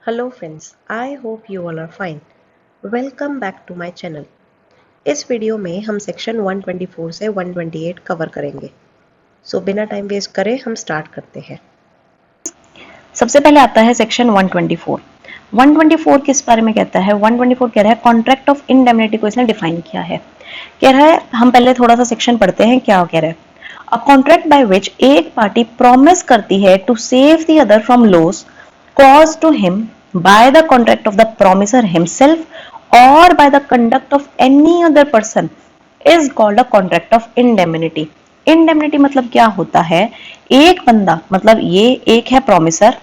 Hello friends, I hope you all are fine. Welcome back to my channel. इस video में हम section 124 से 128 cover करेंगे। सो बिना टाइम वेस्ट करे हम स्टार्ट करते हैं। सबसे पहले आता है सेक्शन 124। 124 किस बारे में कहता है? 124 कह रहा है कॉन्ट्रैक्ट ऑफ इंडेमनिटी को इसने डिफाइन किया है। कह रहा है, हम पहले थोड़ा सा सेक्शन पढ़ते हैं क्या कह रहा है। अ कॉन्ट्रैक्ट बाय विच एक पार्टी प्रॉमिस करती है to save the other from loss cause to him by the contract of the promiser himself और by the conduct of any other person is called a contract of indemnity. Indemnity मतलब क्या होता है? एक बंदा, मतलब ये एक है प्रॉमिसर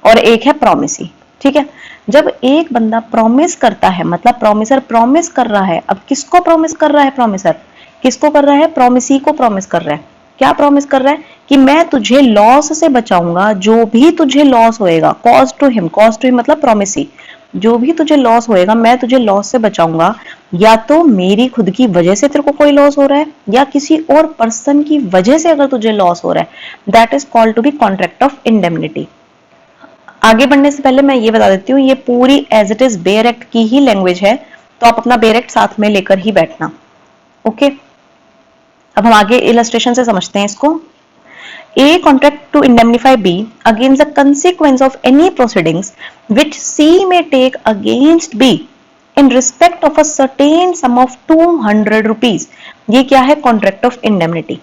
और एक है प्रॉमिसी। ठीक है, जब एक बंदा प्रॉमिस करता है, मतलब प्रॉमिसर प्रॉमिस कर रहा है। अब किसको प्रॉमिस कर रहा है? प्रॉमिसर किसको कर रहा है? प्रॉमिसी को प्रॉमिस कर रहा है। क्या प्रॉमिस कर रहा है? कि मैं तुझे लॉस से बचाऊंगा, जो भी तुझे लॉस होएगा। कॉज टू हिम मतलब प्रॉमिसी, जो भी तुझे लॉस होएगा मैं तुझे लॉस से बचाऊंगा। या तो मेरी खुद की वजह से तेरे को कोई लॉस हो रहा है, या किसी और पर्सन की वजह से अगर तुझे लॉस हो रहा है, that is called to be contract of indemnity. आगे बढ़ने से पहले मैं ये बता देती हूँ, ये पूरी as it is bare act की ही लैंग्वेज है, तो आप अपना बेयर एक्ट साथ में लेकर ही बैठना। ओके, अब हम आगे इलस्ट्रेशन से समझते हैं इसको। A contract to indemnify B against the consequence of any proceedings which C may take against B in respect of a certain sum of 200 rupees। ये क्या है? Contract of indemnity.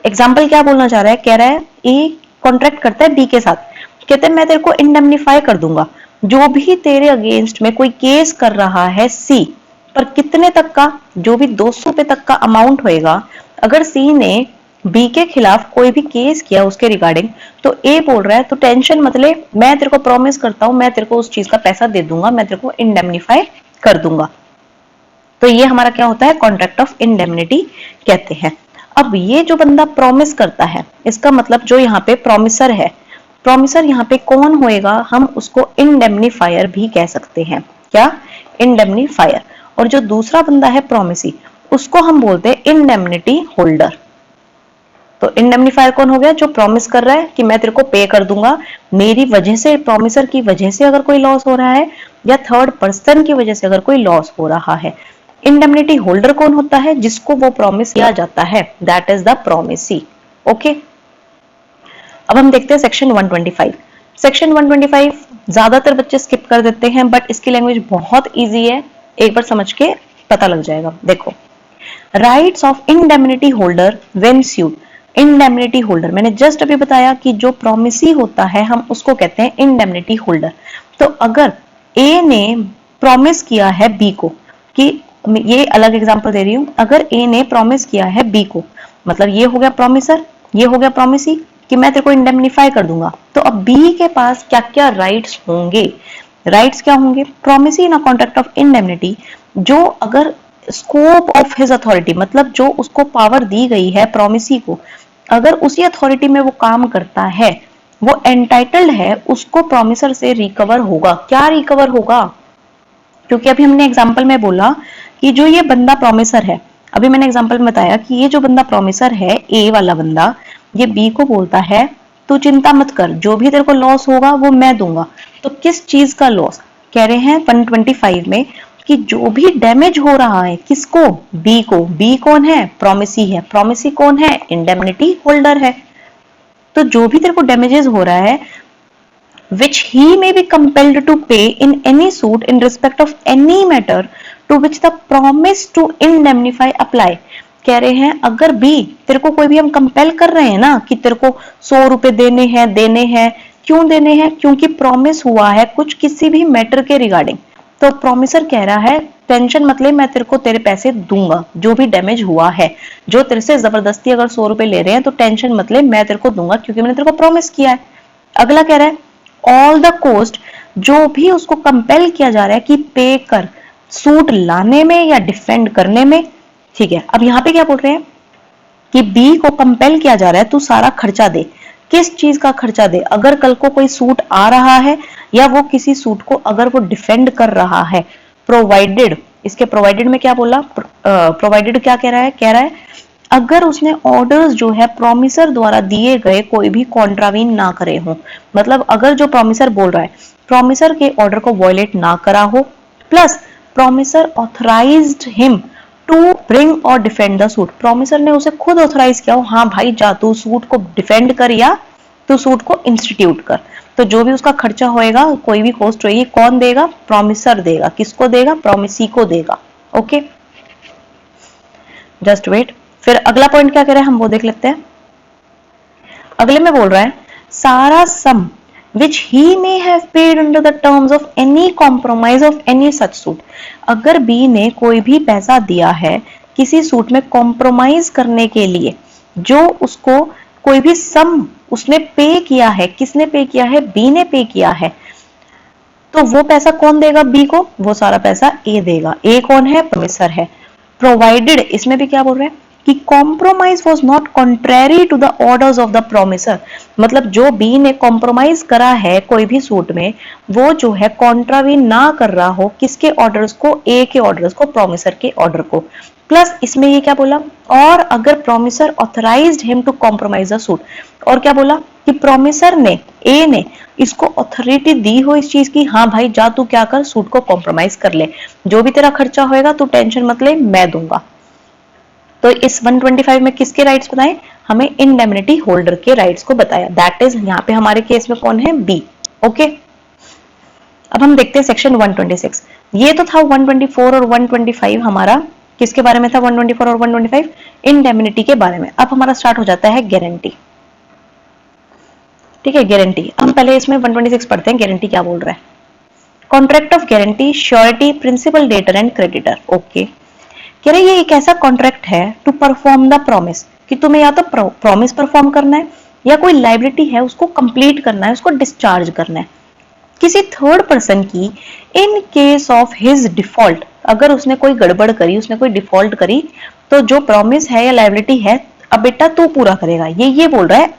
एग्जाम्पल क्या बोलना चाह रहा है? कह रहा है ए कॉन्ट्रैक्ट करता है बी के साथ, कहते हैं मैं तेरे को इंडेमनिफाई कर दूंगा जो भी तेरे अगेंस्ट में कोई केस कर रहा है सी पर। कितने तक का? जो भी 200 रुपए तक का अमाउंट होएगा। अगर सी ने बी के खिलाफ कोई भी केस किया उसके रिगार्डिंग, तो ए बोल रहा है तो टेंशन मत ले, मैं तेरे को प्रॉमिस करता हूं, मैं तेरे को उस चीज का पैसा दे दूंगा, मैं तेरे को इंडेमनिफाई कर दूंगा। तो ये हमारा क्या होता है? कॉन्ट्रैक्ट ऑफ इंडेमनिटी कहते हैं। अब ये जो बंदा प्रॉमिस करता है, इसका मतलब जो यहाँ पे प्रॉमिसर है, प्रॉमिसर यहाँ पे कौन होएगा? हम उसको इंडेमनिफायर भी कह सकते हैं। क्या? इंडेमनिफायर। और जो दूसरा बंदा है प्रॉमिसी, उसको हम बोलते हैं इंडेमनिटी होल्डर। तो इंडेमनिफायर कौन हो गया? जो प्रॉमिस कर रहा है कि मैं तेरे को पे कर दूंगा, मेरी वजह से, प्रॉमिसर की वजह से अगर कोई लॉस हो रहा है, या थर्ड पर्सन की वजह से अगर कोई लॉस हो रहा है। इंडेमनिटी होल्डर कौन होता है? जिसको वो प्रॉमिस किया जाता है, that is the promisee. Okay, अब हम देखते हैं सेक्शन 125। सेक्शन 125 ज्यादातर बच्चे स्किप कर देते हैं, बट इसकी लैंग्वेज बहुत इजी है, एक बार समझ के पता लग जाएगा। देखो, rights of indemnity holder when sued. Indemnity holder मैंने जस्ट अभी बताया कि जो प्रॉमिसी होता है हम उसको कहते हैं इंडेमनिटी होल्डर। तो अगर ए ने प्रॉमिस किया है बी को, कि ये अलग एग्जांपल दे रही हूं, अगर ए ने प्रॉमिस किया है बी को, मतलब ये हो गया प्रॉमिसर, ये हो गया प्रॉमिसी, कि मैं तेरे को इंडेमनिफाई कर दूंगा। तो अब बी के पास क्या क्या राइट्स होंगे? राइट्स क्या होंगे? Promisee in a contract of indemnity, जो अगर स्कोप ऑफ हिज अथॉरिटी, मतलब जो उसको पावर दी गई है प्रॉमिसी को, अगर उसी अथॉरिटी में वो काम करता है, वो एंटाइटल्ड है, उसको प्रॉमिसर से रिकवर होगा। क्या रिकवर होगा? क्योंकि अभी हमने एग्जांपल में बोला कि जो ये बंदा प्रॉमिसर है, अभी मैंने एग्जांपल में बताया कि ये जो बंदा प्रॉमिसर है, ए वाला बंदा, ये बी को बोलता है तू चिंता मत कर, जो भी तेरे को लॉस होगा वो मैं दूंगा। तो किस चीज का लॉस? कह रहे हैं 125 में कि जो भी डैमेज हो रहा है, किसको? बी को। बी कौन है? प्रॉमिसी है। प्रॉमिसी कौन है? इंडेमनिटी होल्डर है। तो जो भी तेरे को डैमेजेस हो रहा है, which he may be compelled to pay in any suit in respect of any matter to which the promise to indemnify apply। कह रहे हैं अगर भी तेरे को कोई भी हम कंपेल कर रहे हैं ना, कि तेरे को 100 रुपए देने हैं, क्यों देने हैं? क्योंकि प्रॉमिस हुआ है कुछ किसी भी मैटर के रिगार्डिंग। तो प्रॉमिसर कह रहा है टेंशन मत ले, मैं तेरे को तेरे पैसे दूंगा, जो भी डैमेज हुआ है, जो तेरे से जबरदस्ती अगर 100 रुपए ले रहे हैं तो टेंशन मत ले, मैं तेरे को दूंगा क्योंकि मैंने तेरे को प्रॉमिस किया है। अगला कह रहा है ऑल द कोस्ट, जो भी उसको कंपेल किया जा रहा है कि पे कर, सूट लाने में या डिफेंड करने में। ठीक है, अब यहां पे क्या बोल रहे हैं कि बी को कंपेल किया जा रहा है तू सारा खर्चा दे। किस चीज का खर्चा दे? अगर कल को कोई सूट आ रहा है, या वो किसी सूट को अगर वो डिफेंड कर रहा है, प्रोवाइडेड, इसके प्रोवाइडेड में क्या बोला? प्रोवाइडेड क्या कह रहा है? कह रहा है अगर उसने ऑर्डर्स जो है प्रोमिसर द्वारा दिए गए कोई भी कॉन्ट्रावीन ना करे हो, मतलब अगर जो प्रोमिसर बोल रहा है प्रोमिसर के ऑर्डर को वायलेट ना करा हो, plus promisor authorized him to bring और डिफेंड द सूट, प्रोमिसर ने उसे खुद ऑथराइज किया हो, हाँ भाई जा तू सूट को डिफेंड कर या तू सूट को इंस्टीट्यूट कर, तो जो भी उसका खर्चा होएगा, कोई भी कॉस्ट होगी, कौन देगा? प्रोमिसर देगा। किसको देगा? प्रोमिसी को देगा। Okay, just wait. फिर अगला पॉइंट क्या कह रहा है हम वो देख लेते हैं। अगले में बोल रहा है सारा सम which he may have paid under the terms of any compromise of any such suit, अगर बी ने कोई भी पैसा दिया है किसी सूट में कॉम्प्रोमाइज करने के लिए, जो उसको कोई भी सम उसने पे किया है, किसने पे किया है? बी ने पे किया है, तो वो पैसा कौन देगा? बी को। वो सारा पैसा ए देगा। ए कौन है? प्रोमिसर है। प्रोवाइडेड, इसमें भी क्या बोल रहे हैं कि compromise was not contrary to the orders of the promisor, मतलब जो बी ने कॉम्प्रोमाइज करा है कोई भी सूट में, वो जो है कॉन्ट्रावीन ना कर रहा हो किसके ऑर्डर्स को? ए के ऑर्डर्स को, प्रोमिसर के ऑर्डर को। प्लस इसमें ये क्या बोला? और अगर promisor authorized him to compromise the suit, और क्या बोला कि प्रोमिसर ने, ए ने इसको अथॉरिटी दी हो इस चीज की, हाँ भाई जा तू क्या कर, सूट को कॉम्प्रोमाइज कर ले, जो भी तेरा खर्चा होएगा तू टेंशन मत ले, मैं दूंगा। तो इस 125 में किसके राइट्स बताए? हमें इंडेमनिटी होल्डर के राइट्स को बताया, दैट इज यहाँ पे हमारे केस में कौन है? बी। ओके, अब हम देखते हैं सेक्शन 126। ये तो था 124 और 125 हमारा किसके बारे में था? 124 और 125 इंडेमनिटी के बारे में। अब हमारा स्टार्ट हो जाता है गारंटी। ठीक है, गारंटी। हम पहले इसमें 126 पढ़ते हैं, गारंटी क्या बोल रहा है। Contract of guarantee, surety, principal, debtor and creditor. Okay, कह रहे ये एक ऐसा कॉन्ट्रैक्ट है टू परफॉर्म द प्रॉमिस, कि तुम्हें या तो प्रॉमिस परफॉर्म करना है या कोई लाइबिलिटी है उसको कंप्लीट करना है, उसको डिस्चार्ज करना है किसी थर्ड पर्सन की, in case of his default, अगर उसने कोई गड़बड़ करी, उसने कोई डिफॉल्ट करी, तो जो प्रॉमिस है या लाइबिलिटी है अब बेटा तू पूरा करेगा, ये बोल रहा है।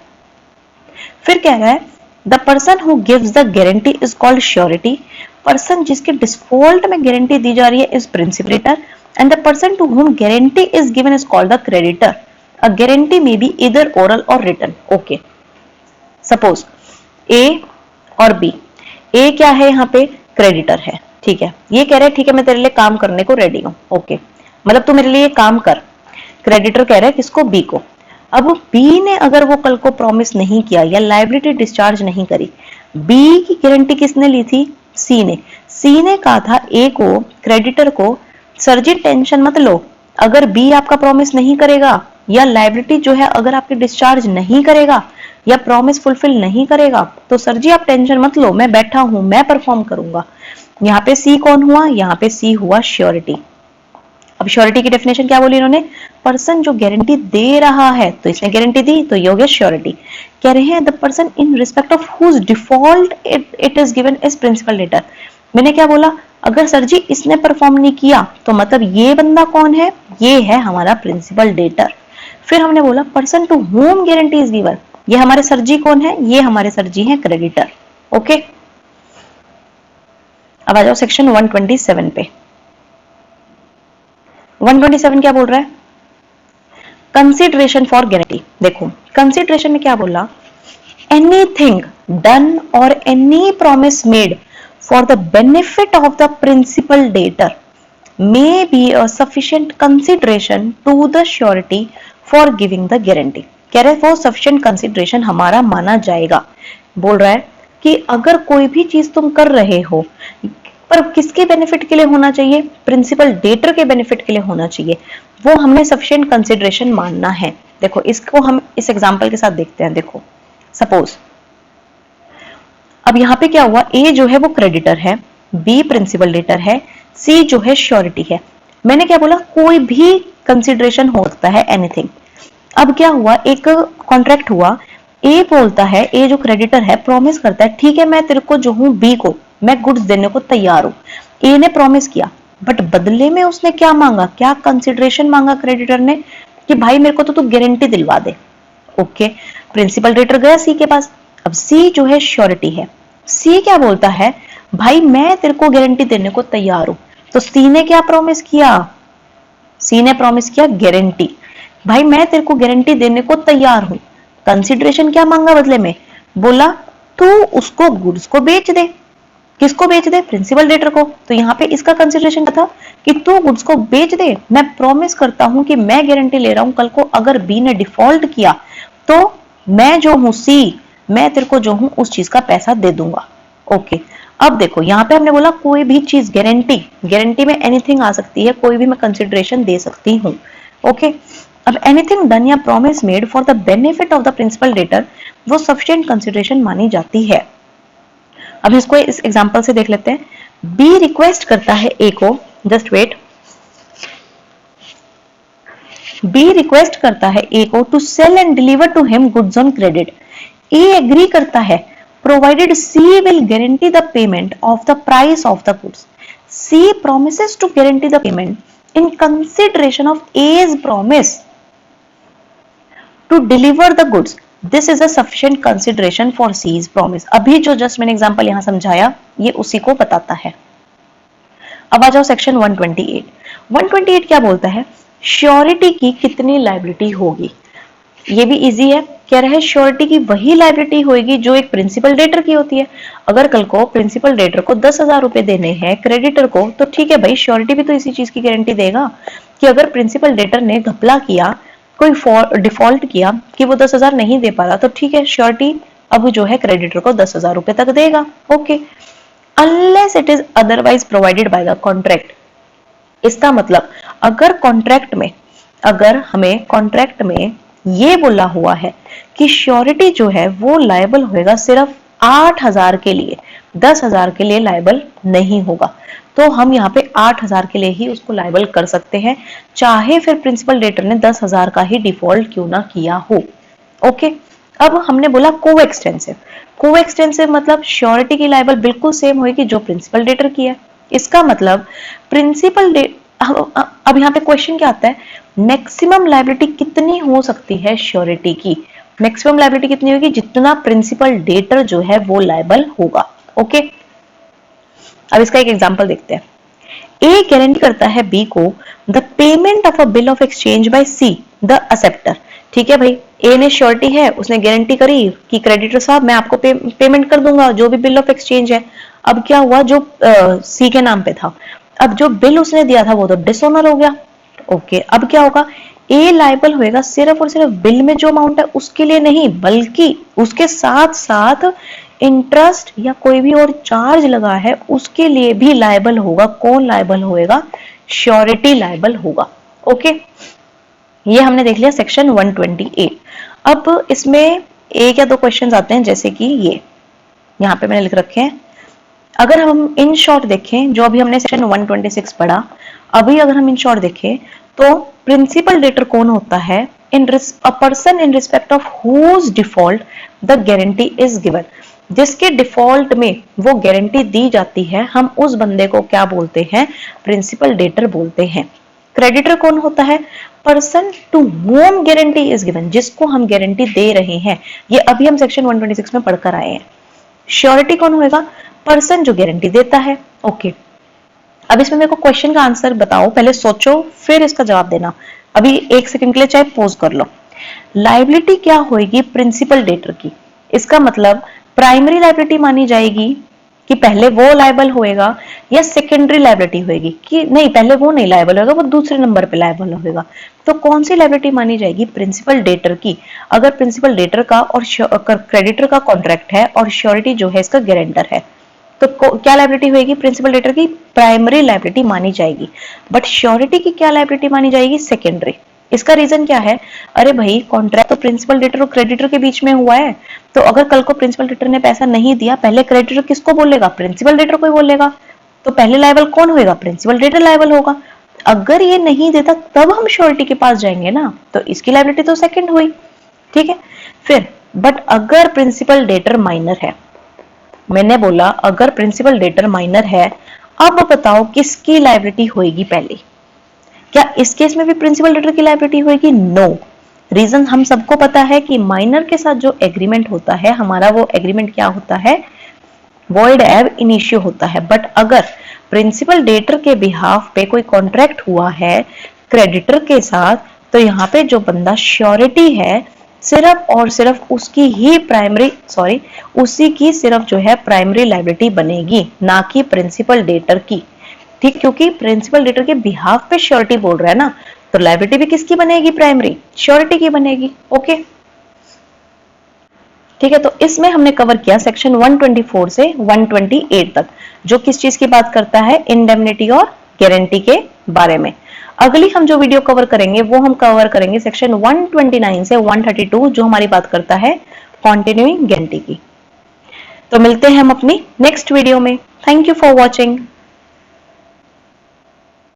फिर कह रहा है the person who gives the guarantee is called surety, person जिसके डिफॉल्ट में गारंटी दी जा रही है is प्रिंसिपलेटर, and the person to whom guarantee is given is called the creditor. A guarantee may be either oral or written. Okay, suppose A और B, A क्या है यहाँ पे? क्रेडिटर है। ठीक है, ये कह रहे हैं ठीक है मैं तेरे लिए काम करने को रेडी हूँ। ओके, मतलब तू मेरे लिए काम कर। क्रेडिटर कह रहा है किसको? बी को। अब बी ने अगर वो कल को प्रॉमिस नहीं किया या लाइबिलिटी डिस्चार्ज नहीं करी, बी की गारंटी किसने ली थी? सी ने। सी ने कहा था ए को, क्रेडिटर को, सर जी टेंशन मत लो, अगर बी आपका प्रॉमिस नहीं करेगा या लाइबिलिटी जो है अगर आपकी डिस्चार्ज नहीं करेगा या प्रॉमिस फुलफिल नहीं करेगा, तो सर जी आप टेंशन मत लो, मैं बैठा हूं, मैं परफॉर्म करूंगा। यहाँ पे सी कौन हुआ? यहाँ पे सी हुआ श्योरिटी। अब श्योरिटी की डेफिनेशन क्या बोली इन्होंने? पर्सन जो गारंटी दे रहा है, तो इसने गारंटी दी तो ये हो गया श्योरिटी। कह रहे हैं the person in respect of whose default it is given as principal debtor. मैंने क्या बोला? अगर सर जी इसने परफॉर्म नहीं किया तो मतलब ये बंदा कौन है? ये है हमारा प्रिंसिपल डेटर। फिर हमने बोला person to whom guarantee is given, ये हमारे सर जी कौन है? ये हमारे सर जी हैं क्रेडिटर। ओके, अब आ जाओ सेक्शन 127 पे। 127 क्या बोल रहा है? Consideration for guarantee. देखो कंसिडरेशन में क्या बोला? एनीथिंग डन और any promise made for the benefit of the principal debtor may be a sufficient consideration to the surety for giving the guarantee। कह रहे वो sufficient consideration हमारा माना जाएगा। बोल रहा है कि अगर कोई भी चीज तुम कर रहे हो पर किसके बेनिफिट के लिए होना चाहिए? प्रिंसिपल डेटर के बेनिफिट के लिए होना चाहिए, वो हमने सफिशिएंट कंसिडरेशन मानना है। देखो इसको हम इस एग्जांपल के साथ देखते हैं। देखो सपोज अब यहाँ पे क्या हुआ? ए जो है वो क्रेडिटर है, बी प्रिंसिपल डेटर है, सी जो है श्योरिटी है। मैंने क्या बोला? कोई भी कंसिडरेशन हो सकता है, एनीथिंग। अब क्या हुआ? एक कॉन्ट्रैक्ट हुआ, ए बोलता है, ए जो क्रेडिटर है प्रॉमिस करता है ठीक है मैं तेरे को जो हूँ बी को मैं गुड्स देने को तैयार हूँ। ए ने प्रॉमिस किया बट बदले में उसने क्या मांगा? क्या कंसिडरेशन मांगा क्रेडिटर ने? कि भाई मेरे को तो तू गारंटी दिलवा दे। ओके, प्रिंसिपल डेटर गया सी के पास। अब सी जो है श्योरिटी है, सी क्या बोलता है? भाई मैं तेरे को गारंटी देने को तैयार हूं। तो सी ने क्या प्रॉमिस किया? सी ने प्रॉमिस किया गारंटी। भाई मैं तेरे को गारंटी देने को तैयार हूं, कंसिडरेशन क्या मांगा बदले में, बोला तू उसको गुड्स को बेच दे। किसको बेच दे, प्रिंसिपल डेटर को। तो यहाँ पे इसका कंसिडरेशन क्या था कि तू गुड्स को बेच दे, मैं प्रॉमिस करता हूं कि मैं गारंटी ले रहा हूं कल को अगर बी ने डिफॉल्ट किया तो मैं जो हूं सी, मैं तेरे को जो हूं उस चीज का पैसा दे दूंगा। ओके, अब देखो यहाँ पे हमने बोला कोई भी चीज गारंटी, गारंटी में एनीथिंग आ सकती है, कोई भी मैं कंसिडरेशन दे सकती हूँ। ओके, अब एनीथिंग डन या promise made for the benefit of the principal debtor वो सफिशिएंट कंसिडरेशन मानी जाती है। अब इसको इस एग्जांपल से देख लेते हैं। बी रिक्वेस्ट करता है ए को, जस्ट वेट, बी रिक्वेस्ट करता है ए को to sell and deliver to him goods on credit. A agree करता है provided C will guarantee the payment of the price of the goods. C promises to guarantee the payment in consideration of A's promise to deliver the goods. This is a sufficient consideration for C's promise. अभी जो just मैंने example यहां समझाया ये उसी को बताता है। अब आ जाओ सेक्शन 128। 128 क्या बोलता है, श्योरिटी की कितनी लायबिलिटी होगी। ये भी इजी है, कह रहा है श्योरिटी की वही लायबिलिटी होगी जो एक प्रिंसिपल डेटर की होती है। अगर कल को प्रिंसिपल डेटर को 10,000 रुपए देने हैं क्रेडिटर को, तो ठीक है भाई, श्योरिटी भी तो इसी चीज की गारंटी देगा कि अगर प्रिंसिपल डेटर ने घपला किया, कोई डिफॉल्ट किया कि वो 10,000 नहीं दे पा रहा, तो ठीक है श्योरिटी अब जो है क्रेडिटर को 10,000 रुपए तक देगा। Okay, unless it is otherwise provided by the contract. इसका मतलब अगर कॉन्ट्रैक्ट में, अगर हमें कॉन्ट्रैक्ट में ये बोला हुआ है कि श्योरिटी जो है वो लायबल होएगा सिर्फ 8,000 के लिए, 10,000 के लिए लायबल नहीं होगा, तो हम यहाँ पे 8,000 के लिए ही उसको लायबल कर सकते हैं, चाहे फिर प्रिंसिपल डेटर ने 10,000 का ही डिफॉल्ट क्यों ना किया हो। ओके, अब हमने बोला को एक्सटेंसिव। को एक्सटेंसिव मतलब श्योरिटी की लायबल बिल्कुल सेम होगी जो प्रिंसिपल डेटर की है। इसका मतलब प्रिंसिपल अब यहाँ पे क्वेश्चन क्या आता है, मैक्सिमम लायबिलिटी कितनी हो सकती है श्योरिटी की। मैक्सिमम लायबिलिटी कितनी होगी, जितना प्रिंसिपल डेटर जो है वो लायबल होगा। ओके, अब इसका एक एग्जांपल देखते हैं। ए गारंटी करता है बी को the payment of a bill of exchange bye see the acceptor. ठीक है भाई, ए ने श्योरिटी है, उसने गारंटी करी कि क्रेडिटर साहब मैं आपको पेमेंट कर दूंगा जो भी बिल ऑफ एक्सचेंज है। अब क्या हुआ, जो सी के नाम पे था, अब जो बिल उसने दिया था वो तो डिसऑनर हो गया। ओके, अब क्या होगा, ए लायबल होएगा सिर्फ और सिर्फ बिल में जो अमाउंट है उसके लिए नहीं, बल्कि उसके साथ साथ इंटरेस्ट या कोई भी और चार्ज लगा है उसके लिए भी लायबल होगा। कौन लायबल होएगा, श्योरिटी लायबल होगा। ओके, ये हमने देख लिया सेक्शन 128। अब इसमें एक या दो क्वेश्चंस आते हैं, जैसे कि ये यहाँ पे मैंने लिख रखे हैं। अगर हम इन शॉर्ट देखें, जो अभी हमने सेक्शन 126 पढ़ा, अभी अगर हम इन शॉर्ट देखें तो प्रिंसिपल डेटर कौन होता है, a person in respect of whose default the guarantee is given. जिसके डिफॉल्ट में वो गारंटी दी जाती है, हम उस बंदे को क्या बोलते हैं, प्रिंसिपल डेटर बोलते हैं। क्रेडिटर कौन होता है, person to whom guarantee is given, जिसको हम गारंटी दे रहे हैं। ये अभी हम सेक्शन 126 में पढ़कर आए हैं। श्योरिटी कौन होएगा, पर्सन जो गारंटी देता है। ओके, अब इसमें मेरे को क्वेश्चन का आंसर बताओ, पहले सोचो फिर इसका जवाब देना। अभी एक सेकंड के लिए चाहे पॉज कर लो। लायबिलिटी क्या होगी प्रिंसिपल डेटर की, इसका मतलब प्राइमरी लायबिलिटी मानी जाएगी कि पहले वो लायबल होएगा, या सेकेंडरी लायबिलिटी होएगी कि नहीं पहले वो नहीं लायबल होगा, वो दूसरे नंबर पे लायबल होगा। तो कौन सी लायबिलिटी मानी जाएगी, प्रिंसिपल डेटर की। अगर प्रिंसिपल डेटर का और क्रेडिटर का कॉन्ट्रैक्ट है और श्योरिटी जो है इसका गारंटर है, तो क्या लायबिलिटी होगी, प्रिंसिपल डेटर की प्राइमरी लायबिलिटी मानी जाएगी। बट श्योरिटी की क्या लायबिलिटी मानी जाएगी, सेकेंडरी। इसका रीजन क्या है, अरे भाई कॉन्ट्रैक्ट तो प्रिंसिपल डेटर और क्रेडिटर के बीच में हुआ है, तो अगर कल को प्रिंसिपल डेटर ने पैसा नहीं दिया, पहले क्रेडिटर किसको बोलेगा, प्रिंसिपल डेटर को ही बोलेगा, तो पहले लायबल कौन होगा, प्रिंसिपल डेटर लायबल होगा। अगर ये नहीं देता तब हम श्योरिटी के पास जाएंगे ना, तो इसकी लायबिलिटी तो सेकंड हुई। ठीक है, फिर बट अगर प्रिंसिपल डेटर माइनर है, मैंने बोला अगर प्रिंसिपल डेटर माइनर है, अब बताओ किसकी लायबिलिटी होगी पहले। क्या इस केस में भी प्रिंसिपल डेटर की लायबिलिटी होगी, नो। रीजन हम सबको पता है कि माइनर के साथ जो एग्रीमेंट होता है हमारा, वो एग्रीमेंट क्या होता है, वॉइड एब इनिशियो होता है। बट अगर प्रिंसिपल डेटर के बिहाफ पे कोई कॉन्ट्रैक्ट हुआ है क्रेडिटर के साथ, तो यहाँ पे जो बंदा श्योरिटी है सिर्फ और सिर्फ उसकी ही उसी की सिर्फ जो है प्राइमरी लायबिलिटी बनेगी, ना कि प्रिंसिपल डेटर की। ठीक, क्योंकि प्रिंसिपल डेटर के बिहाफ पे श्योरिटी बोल रहा है ना, तो लायबिलिटी भी किसकी बनेगी? प्राइमरी श्योरिटी की बनेगी। ओके, ठीक है। तो इसमें हमने कवर किया सेक्शन 124 से 128 तक, जो किस चीज की बात करता है? इंडेमनिटी और गारंटी के बारे में। अगली हम जो वीडियो कवर करेंगे वो हम कवर करेंगे सेक्शन 129 से 132, जो हमारी बात करता है कॉन्टिन्यूइंग गारंटी की। तो मिलते हैं हम अपनी नेक्स्ट वीडियो में। Thank you for watching.